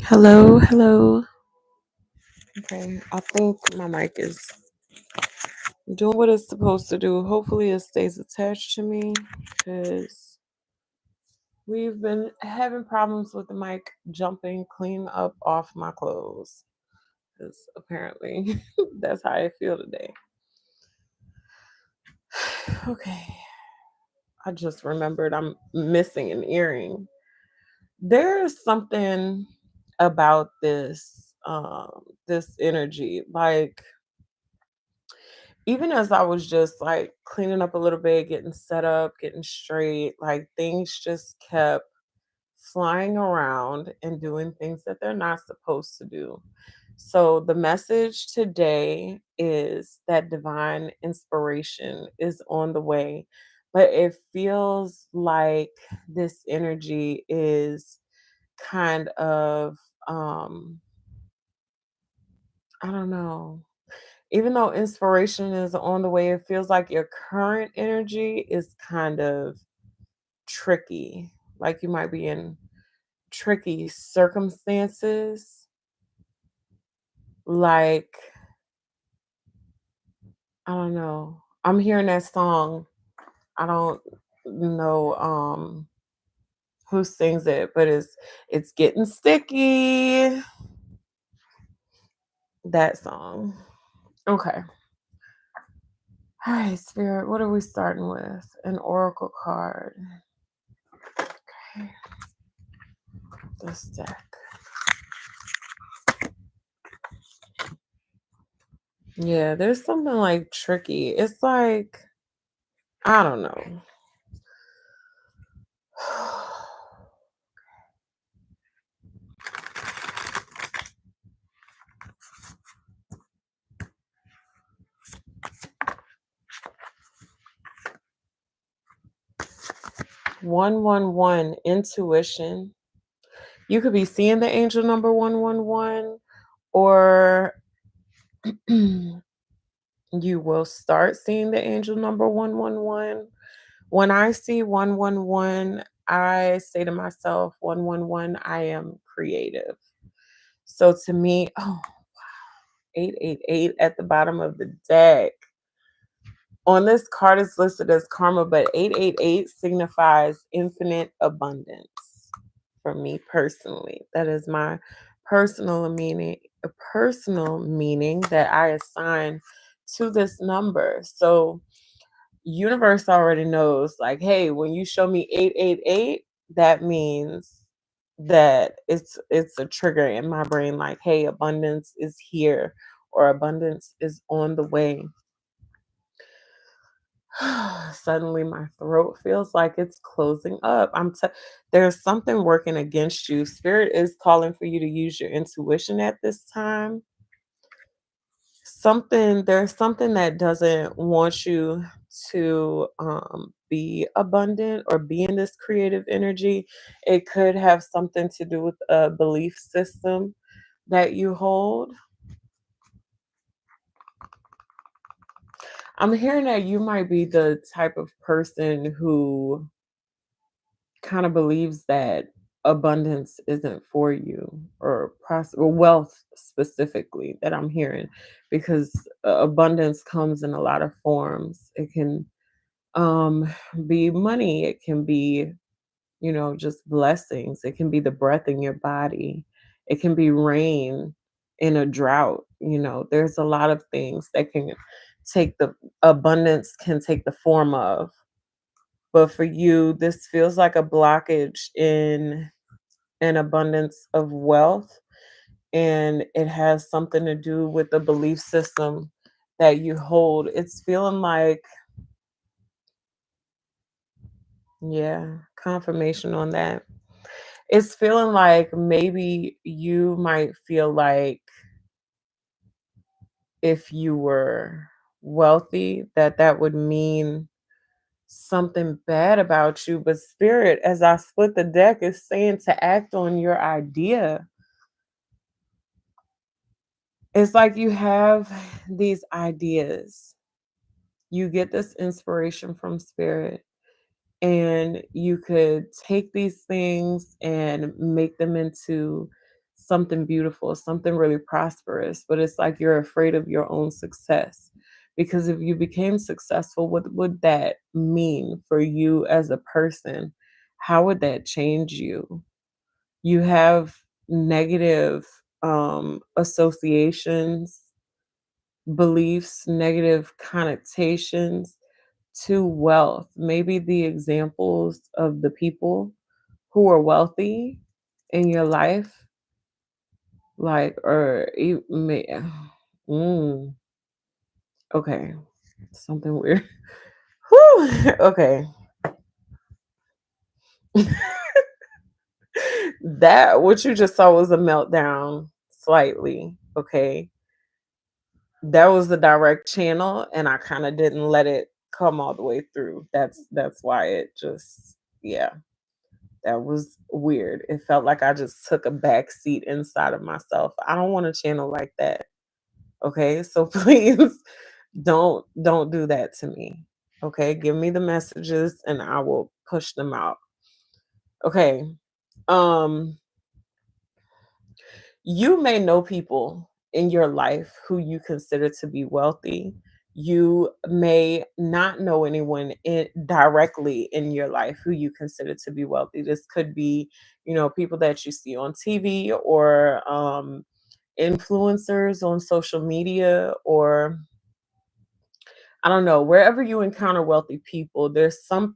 Hello, hello. Okay, I think my mic is doing what it's supposed to do. Hopefully, it stays attached to me because we've been having problems with the mic jumping clean up off my clothes. Because apparently, that's how I feel today. Okay, I just remembered I'm missing an earring. There's something about this energy, like even as I was just like cleaning up a little bit, getting set up, getting straight, like things just kept flying around and doing things that they're not supposed to do. So, the message today is that divine inspiration is on the way, but it feels like this energy is kind of, um, I don't know, even though inspiration is on the way, it feels like your current energy is kind of tricky. Like you might be in tricky circumstances. Like, I don't know. I'm hearing that song. I don't know who sings it, but it's getting sticky. That song. Okay. All right, Spirit, what are we starting with? An oracle card. Okay. This deck. Yeah, there's something like tricky. It's like, I don't know. 111 intuition. You could be seeing the angel number 111, or you will start seeing the angel number 111. When I see 111, I say to myself, 111, I am creative. So to me, oh, 888 at the bottom of the deck. On this card, it's listed as karma, but 888 signifies infinite abundance for me personally. That is my personal meaning that I assign to this number. So universe already knows, like, hey, when you show me 888, that means that it's a trigger in my brain, like, hey, abundance is here or abundance is on the way. Suddenly my throat feels like it's closing up. There's something working against you. Spirit is calling for you to use your intuition at this time. There's something that doesn't want you to be abundant or be in this creative energy. It could have something to do with a belief system that you hold. I'm hearing that you might be the type of person who kind of believes that abundance isn't for you, or wealth specifically, that I'm hearing, because abundance comes in a lot of forms. It can um be money, it can be, just blessings, it can be the breath in your body, it can be rain in a drought. There's a lot of things that can take the abundance can take the form of. But for you, this feels like a blockage in an abundance of wealth, and it has something to do with the belief system that you hold. It's feeling like, yeah, confirmation on that. It's feeling like maybe you might feel like if you were wealthy, that would mean something bad about you. But Spirit, as I split the deck, is saying to act on your idea. It's like you have these ideas. You get this inspiration from Spirit, and you could take these things and make them into something beautiful, something really prosperous, but it's like you're afraid of your own success. Because if you became successful, what would that mean for you as a person? How would that change you? You have negative associations, beliefs, negative connotations to wealth. Maybe the examples of the people who are wealthy in your life, like, or you may, mm, okay, something weird. Whew, okay. That what you just saw was a meltdown slightly. Okay. That was the direct channel and I kind of didn't let it come all the way through. That's why it just, yeah, that was weird. It felt like I just took a back seat inside of myself. I don't want a channel like that. Okay? So please don't do that to me. Okay? Give me the messages and I will push them out. Okay. Um You may know people in your life who you consider to be wealthy. You may not know anyone directly in your life who you consider to be wealthy. This could be, people that you see on TV or influencers on social media, or I don't know, wherever you encounter wealthy people, there's some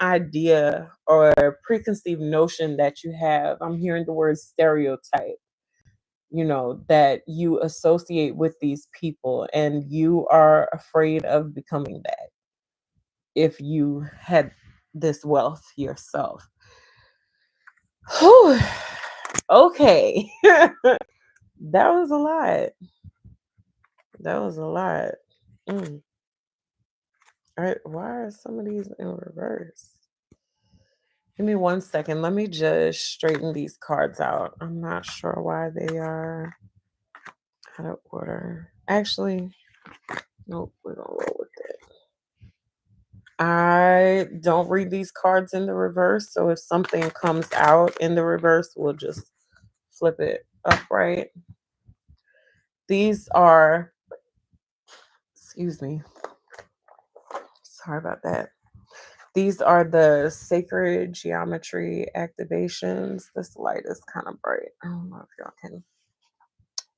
idea or preconceived notion that you have. I'm hearing the word stereotype, that you associate with these people, and you are afraid of becoming that if you had this wealth yourself. Whew. Okay. That was a lot. That was a lot. Mm. All right, why are some of these in reverse? Give me 1 second. Let me just straighten these cards out. I'm not sure why they are out of order. Actually, nope, we're gonna roll with it. I don't read these cards in the reverse, so if something comes out in the reverse, we'll just flip it upright. These are, excuse me, sorry about that. These are the sacred geometry activations. This light is kind of bright. I don't know if y'all can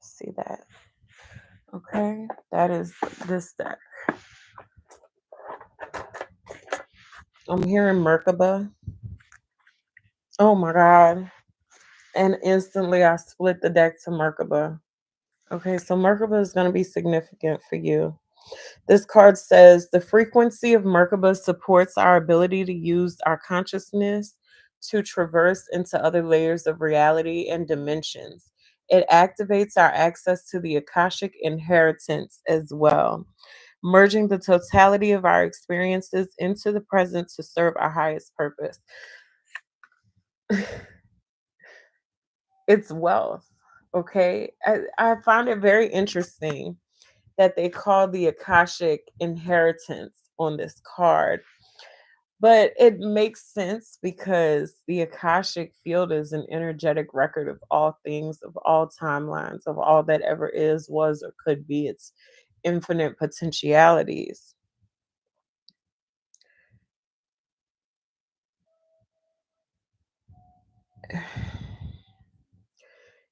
see that. Okay, that is this deck. I'm hearing Merkaba. Oh my God. And instantly I split the deck to Merkaba. Okay, so Merkaba is going to be significant for you. This card says the frequency of Merkaba supports our ability to use our consciousness to traverse into other layers of reality and dimensions. It activates our access to the Akashic inheritance as well, merging the totality of our experiences into the present to serve our highest purpose. It's wealth. Okay. I find it very interesting that they call the Akashic inheritance on this card. But it makes sense because the Akashic field is an energetic record of all things, of all timelines, of all that ever is, was, or could be. It's infinite potentialities.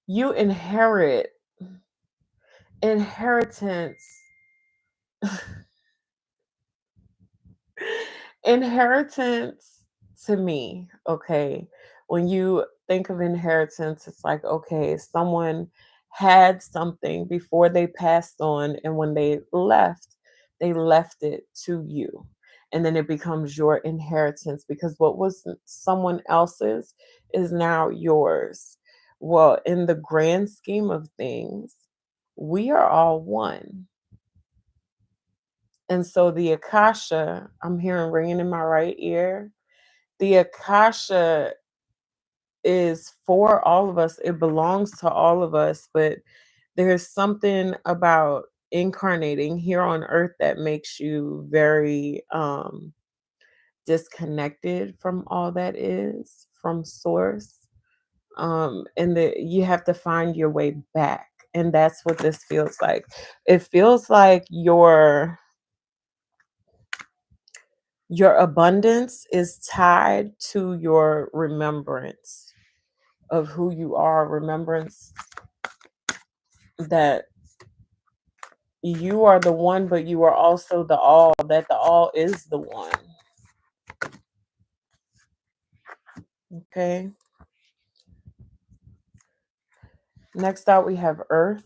You inheritance. Inheritance to me, okay, when you think of inheritance, it's like, okay, someone had something before they passed on, and when they left it to you. And then it becomes your inheritance because what was someone else's is now yours. Well, in the grand scheme of things, we are all one. And so the Akasha, I'm hearing ringing in my right ear. The Akasha is for all of us. It belongs to all of us, but there's something about incarnating here on earth that makes you very disconnected from all that is, from source. And you have to find your way back. And that's what this feels like. It feels like your abundance is tied to your remembrance of who you are, remembrance that you are the one, but you are also the all, that the all is the one. Okay. Next out, we have Earth.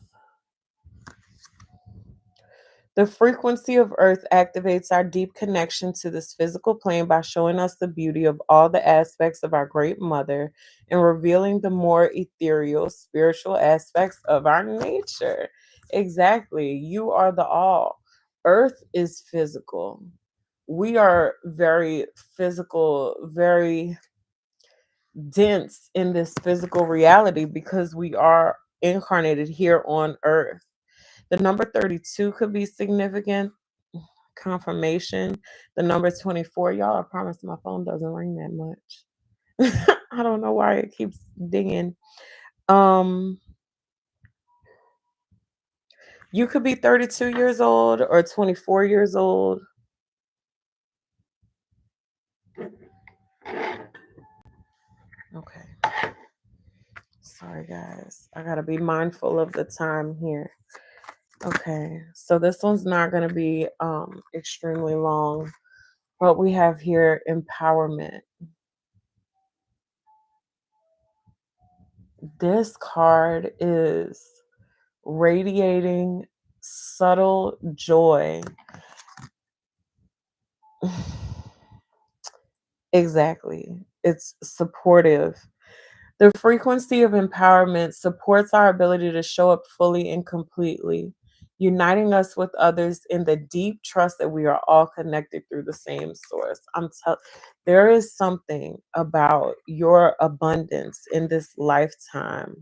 The frequency of Earth activates our deep connection to this physical plane by showing us the beauty of all the aspects of our Great Mother and revealing the more ethereal, spiritual aspects of our nature. Exactly. You are the all. Earth is physical. We are very physical, very dense in this physical reality because we are incarnated here on Earth. The number 32 could be significant confirmation. The number 24, y'all, I promise my phone doesn't ring that much. I don't know why it keeps dinging. Um, you could be 32 years old or 24 years old. Okay. Sorry, guys. I got to be mindful of the time here. Okay. So this one's not going to be extremely long. What we have here, empowerment. This card is radiating subtle joy. Exactly. It's supportive. The frequency of empowerment supports our ability to show up fully and completely, uniting us with others in the deep trust that we are all connected through the same source. There is something about your abundance in this lifetime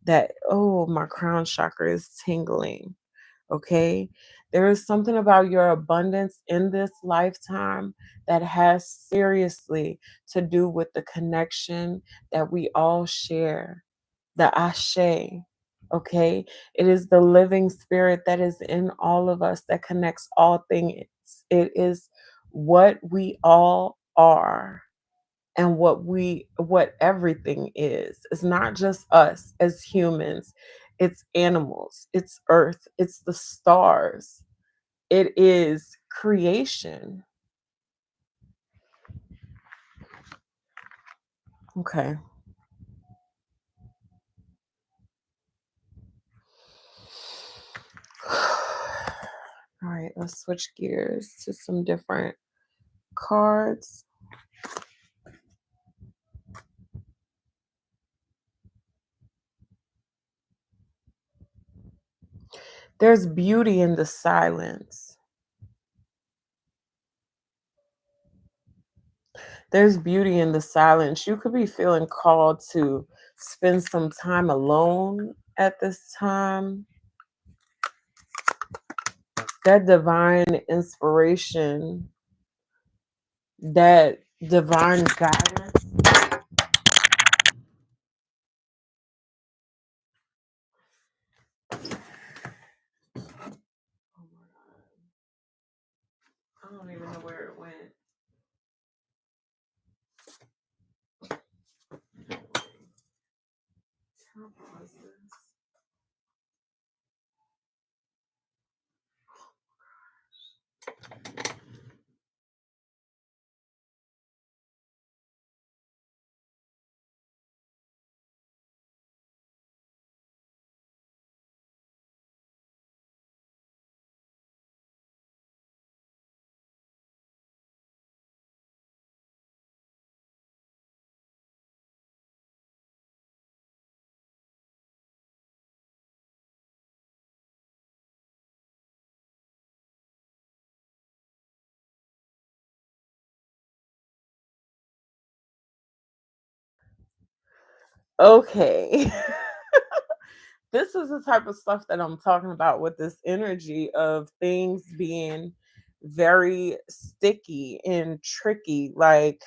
that, oh, my crown chakra is tingling. Okay. There is something about your abundance in this lifetime that has seriously to do with the connection that we all share, the Ashe. Okay. It is the living spirit that is in all of us that connects all things. It is what we all are and what everything is. It's not just us as humans, it's animals, it's earth, it's the stars, it is creation. Okay. All right, let's switch gears to some different cards. There's beauty in the silence. There's beauty in the silence. You could be feeling called to spend some time alone at this time. That divine inspiration, that divine guidance. Oh my God. I don't even know where it went. How was this? Okay. This is the type of stuff that I'm talking about with this energy of things being very sticky and tricky, like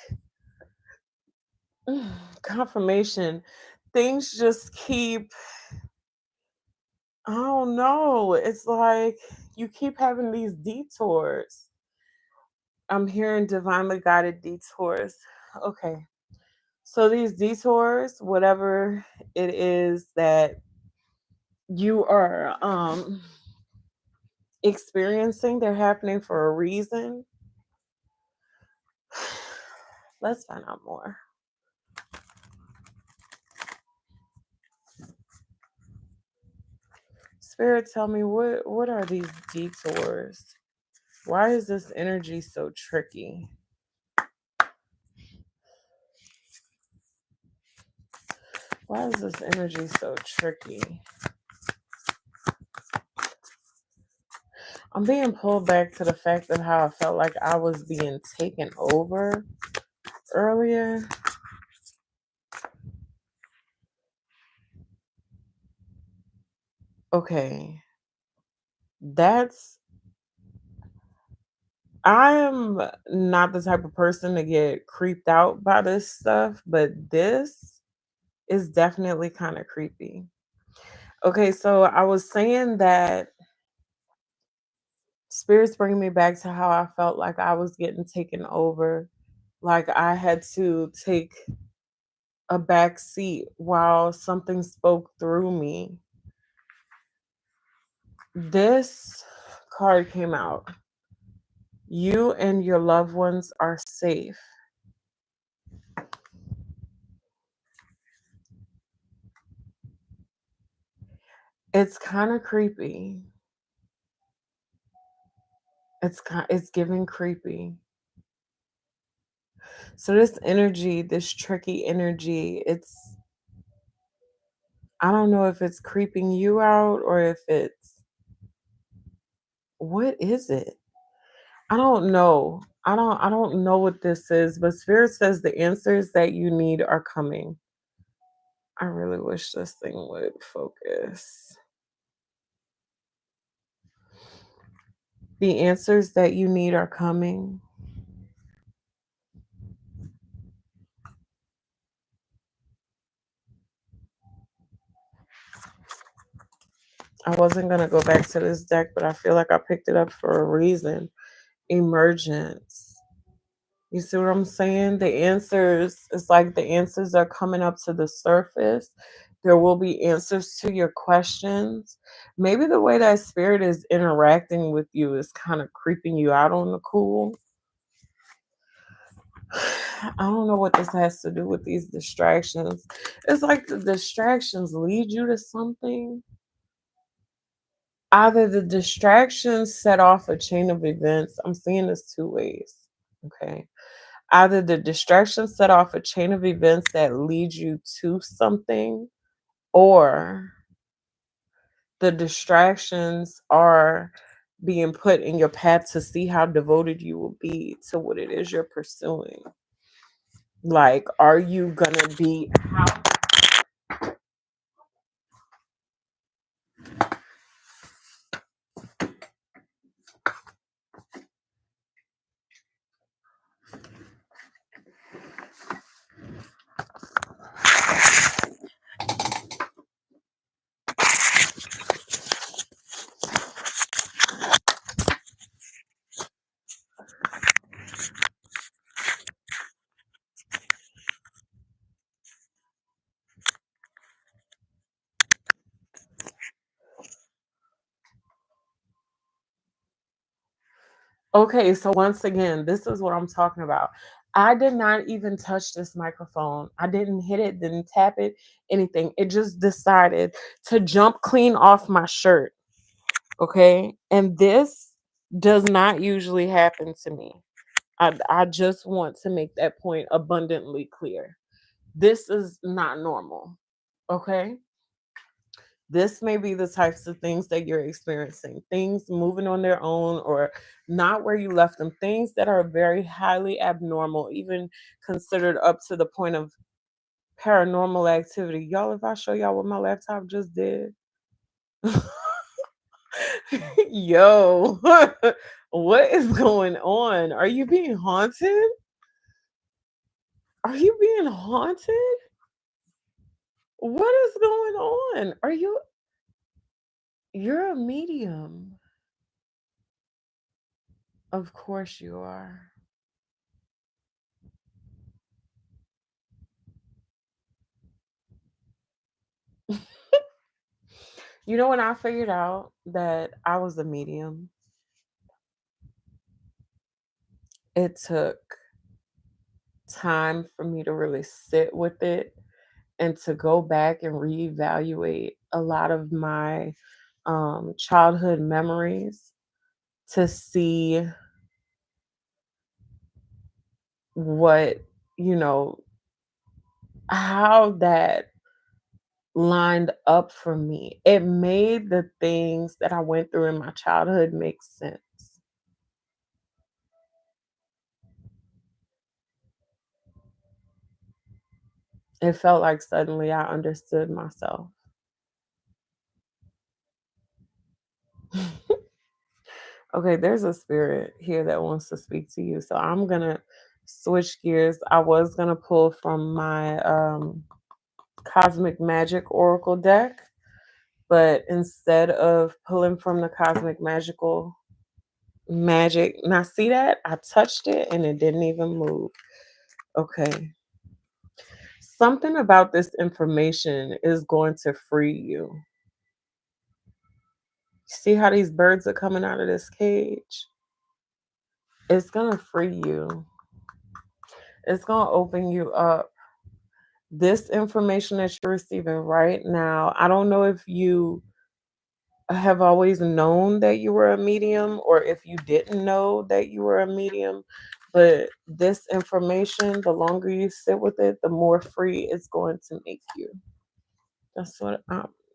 confirmation. things just keep, I don't know. It's like you keep having these detours. I'm hearing divinely guided detours. Okay. So these detours, whatever it is that you are experiencing, they're happening for a reason. Let's find out more. Spirit, tell me what are these detours? Why is this energy so tricky? Why is this energy so tricky? I'm being pulled back to the fact of how I felt like I was being taken over earlier. Okay. That's I am not the type of person to get creeped out by this stuff, but this is definitely kind of creepy. Okay, so I was saying that spirits bring me back to how I felt like I was getting taken over, like I had to take a back seat while something spoke through me. This card came out. You and your loved ones are safe. It's kind of creepy. It's giving creepy. So this energy, this tricky energy, it's I don't know if it's creeping you out or if it's what is it? I don't know. I don't know what this is, but spirit says the answers that you need are coming. I really wish this thing would focus. The answers that you need are coming. I wasn't going to go back to this deck, but I feel like I picked it up for a reason. Emergence. You see what I'm saying? The answers, it's like the answers are coming up to the surface. There will be answers to your questions. Maybe the way that spirit is interacting with you is kind of creeping you out on the cool. I don't know what this has to do with these distractions. It's like the distractions lead you to something. Either the distractions set off a chain of events. I'm seeing this two ways. Okay. Either the distractions set off a chain of events that lead you to something, or the distractions are being put in your path to see how devoted you will be to what it is you're pursuing. Like, are you gonna be how okay, so once again, this is what I'm talking about. I did not even touch this microphone. I didn't hit it, didn't tap it, anything. It just decided to jump clean off my shirt. Okay. And this does not usually happen to me. I just want to make that point abundantly clear. This is not normal. Okay. This may be the types of things that you're experiencing, things moving on their own or not where you left them, things that are very highly abnormal, even considered up to the point of paranormal activity. Y'all, if I show y'all what my laptop just did, yo, what is going on? Are you being haunted? Are you being haunted? What is going on? You're a medium. Of course you are. You know when I figured out that I was a medium, it took time for me to really sit with it and to go back and reevaluate a lot of my childhood memories to see what, you know, how that lined up for me. It made the things that I went through in my childhood make sense. It felt like suddenly I understood myself. Okay, there's a spirit here that wants to speak to you. So I'm gonna switch gears. I was gonna pull from my Cosmic Magic Oracle deck, but instead of pulling from the Cosmic Magical Magic, now see that? I touched it and it didn't even move. Okay. Something about this information is going to free you. See how these birds are coming out of this cage? It's gonna free you. It's gonna open you up. This information that you're receiving right now, I don't know if you have always known that you were a medium or if you didn't know that you were a medium, but this information, the longer you sit with it, the more free it's going to make you. That's what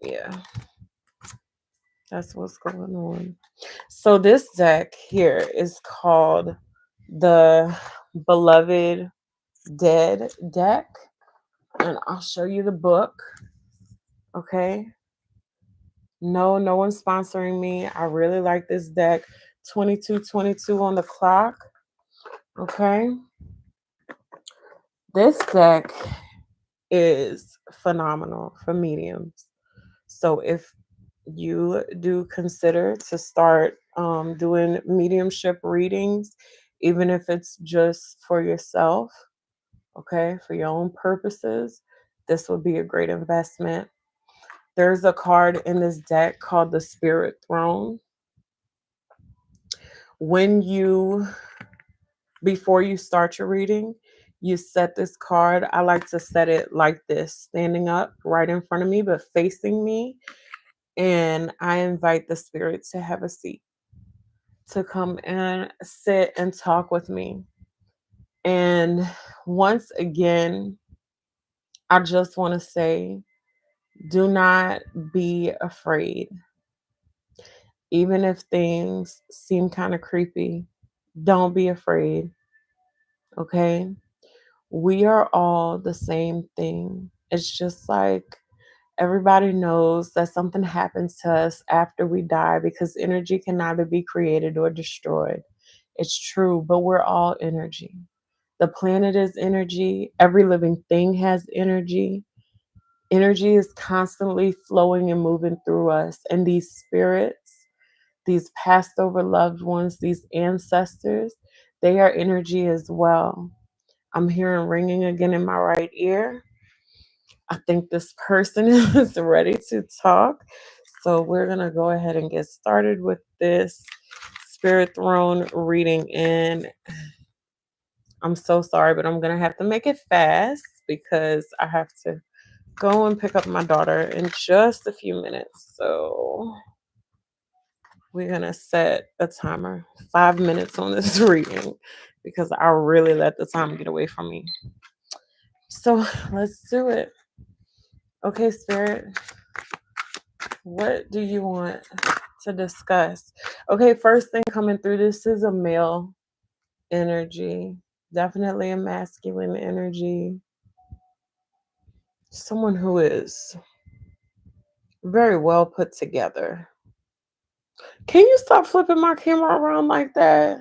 yeah, that's what's going on. So this deck here is called the Beloved Dead deck, and I'll show you the book. Okay. No, no one's sponsoring me. I really like this deck. 2222 on the clock. Okay. This deck is phenomenal for mediums. So if you do consider to start doing mediumship readings, even if it's just for yourself, okay, for your own purposes, this would be a great investment. There's a card in this deck called the Spirit Throne. When you, before you start your reading, you set this card. I like to set it like this, standing up right in front of me, but facing me. And I invite the spirit to have a seat, to come and sit and talk with me. And once again, I just want to say do not be afraid. Even if things seem kind of creepy, don't be afraid. Okay. We are all the same thing. It's just like everybody knows that something happens to us after we die because energy can neither be created or destroyed. It's true, but we're all energy. The planet is energy. Every living thing has energy. Energy is constantly flowing and moving through us. And these spirits, these passed over loved ones, these ancestors, they are energy as well. I'm hearing ringing again in my right ear. I think this person is ready to talk. So we're going to go ahead and get started with this Spirit Throne reading. And I'm so sorry, but I'm going to have to make it fast because I have to go and pick up my daughter in just a few minutes. So we're going to set a timer, 5 minutes on this reading because I really let the time get away from me. So let's do it. Okay, Spirit, what do you want to discuss? Okay, first thing coming through, this is a male energy, definitely a masculine energy. Someone who is very well put together. Can you stop flipping my camera around like that?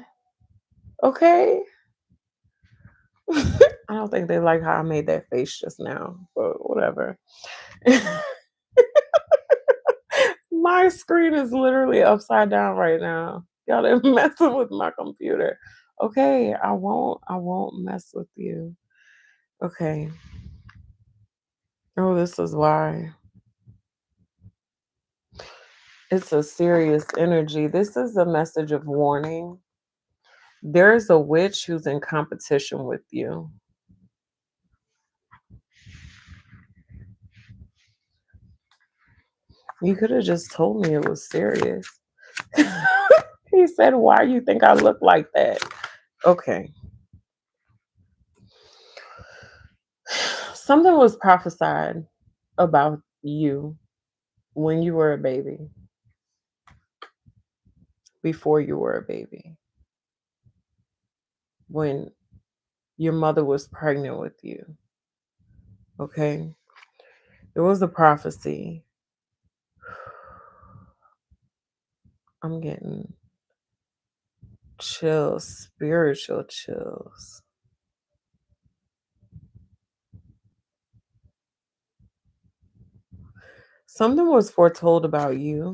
Okay. I don't think they like how I made that face just now, but whatever. My screen is literally upside down right now. Y'all didn't messing with my computer. Okay, I won't mess with you. Okay. Oh, this is why. It's a serious energy. This is a message of warning. There's a witch who's in competition with you. You could have just told me it was serious. He said, "Why you think I look like that?" Okay. Something was prophesied about you when you were a baby, before you were a baby, when your mother was pregnant with you. Okay. There was a prophecy. I'm getting chills, spiritual chills. Something was foretold about you,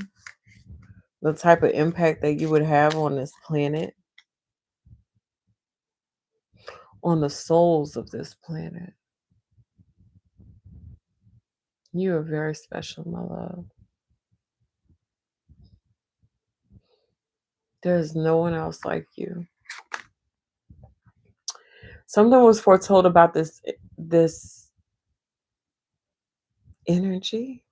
the type of impact that you would have on this planet, on the souls of this planet. You are very special, my love. There's no one else like you. Something was foretold about this energy.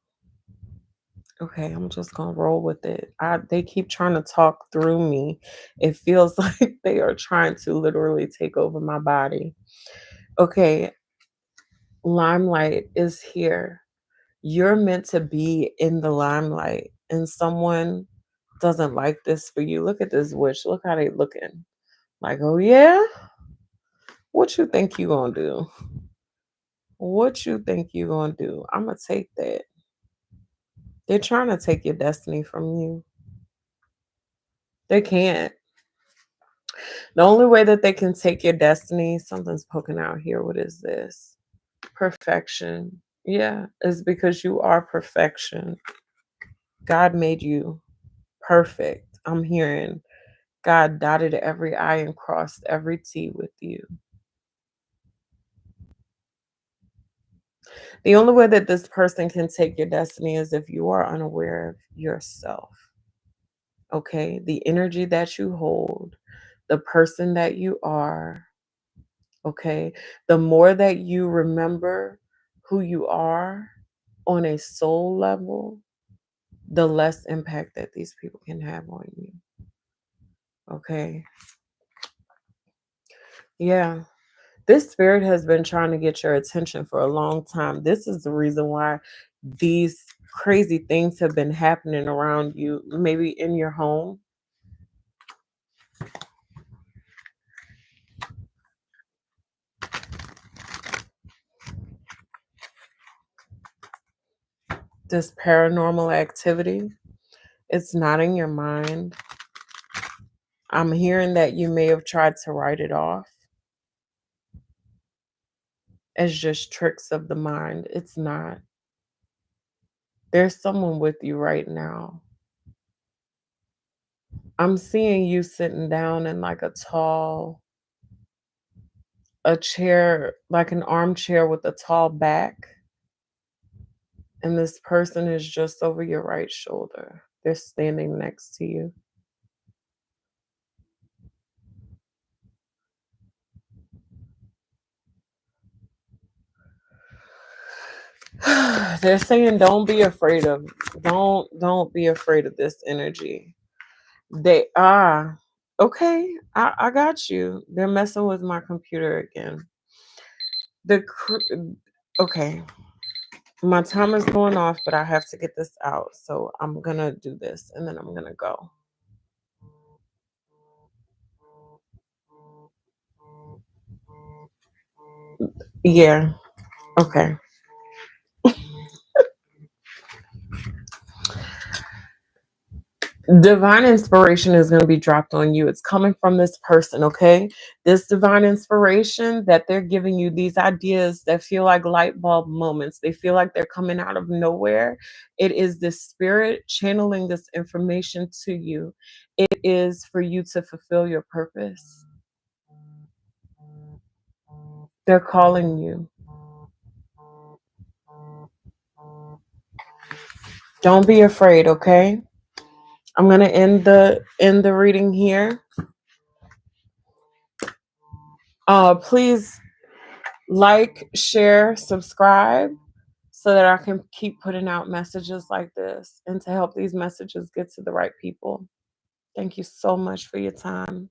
Okay, I'm just gonna roll with it. They keep trying to talk through me. It feels like they are trying to literally take over my body. Okay, limelight is here. You're meant to be in the limelight, and someone doesn't like this for you. Look at this witch. Look how they looking. Like, oh yeah? What you think you gonna do? What you think you gonna do? I'ma take that. They're trying to take your destiny from you. They can't. The only way that they can take your destiny, something's poking out here. What is this? Perfection. Yeah, is because you are perfection. God made you perfect. I'm hearing God dotted every I and crossed every T with you. The only way that this person can take your destiny is if you are unaware of yourself. Okay? The energy that you hold, the person that you are. Okay? The more that you remember who you are on a soul level, the less impact that these people can have on you. Okay? Yeah. This spirit has been trying to get your attention for a long time. This is the reason why these crazy things have been happening around you, maybe in your home. This paranormal activity, it's not in your mind. I'm hearing that you may have tried to write it off as just tricks of the mind. It's not. There's someone with you right now. I'm seeing you sitting down in like a chair, like an armchair with a tall back. And this person is just over your right shoulder. They're standing next to you. They're saying don't be afraid of this energy. They are okay. I got you. They're messing with my computer again. Okay. My timer's going off, but I have to get this out. So I'm gonna do this and then I'm gonna go. Yeah. Okay. Divine inspiration is going to be dropped on you. It's coming from this person, okay? This divine inspiration that they're giving you, these ideas that feel like light bulb moments, they feel like they're coming out of nowhere. It is this spirit channeling this information to you. It is for you to fulfill your purpose. They're calling you. Don't be afraid, okay? I'm going to end the reading here. Please like, share, subscribe so that I can keep putting out messages like this and to help these messages get to the right people. Thank you so much for your time.